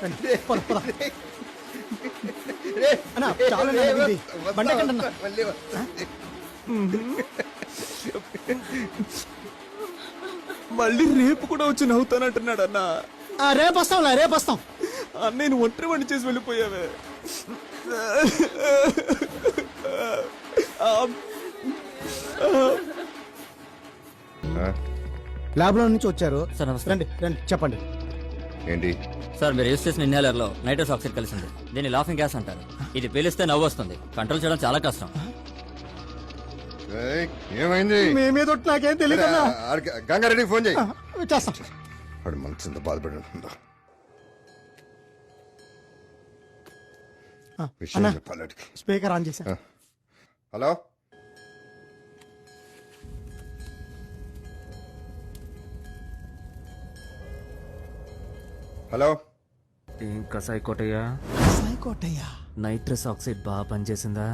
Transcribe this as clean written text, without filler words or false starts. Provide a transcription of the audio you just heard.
పద, పద. అన్నా, చాలా నవ్వింది. బండి ఎక్కండి అన్నా. మళ్ళీ రేపు కూడా వచ్చి నవ్వుతానంటున్నాడు అన్న. రేపు వస్తాంలా, రేపు వస్తాం. నేను ఒంటరి వండి చేసి వెళ్ళిపోయావే. ల్యాబ్ లో నుంచి వచ్చారు. సార్ నమస్తే. రండి రండి, చెప్పండి. ఏంటి? సార్ మీరు యూస్ చేసిన ఇన్హేలర్ లో నైట్రస్ ఆక్సైడ్ కలిసి ఉంది. దీన్ని లాఫింగ్ గ్యాస్ అంటారు. ఇది పీలిస్తే నవ్వు వస్తుంది. కంట్రోల్ చేయడం చాలా కష్టం. ఏయ్, ఏమైంది? మేమేదో నాకేం తెలియదన్నా. గంగారెడ్డికి ఫోన్ చేయి. చేస్తాం. వాడు మనసు బాధపడి ఉంటుందో విషయం అన్నా, చెప్పాలి వాడికి. స్పీకర్ ఆన్ చేశా. Hello, hello. ఏం కసాయి కోటయ్యా, సాయి కోటయ్య. నైట్రస్ ఆక్సైడ్ బాగా పనిచేసిందా?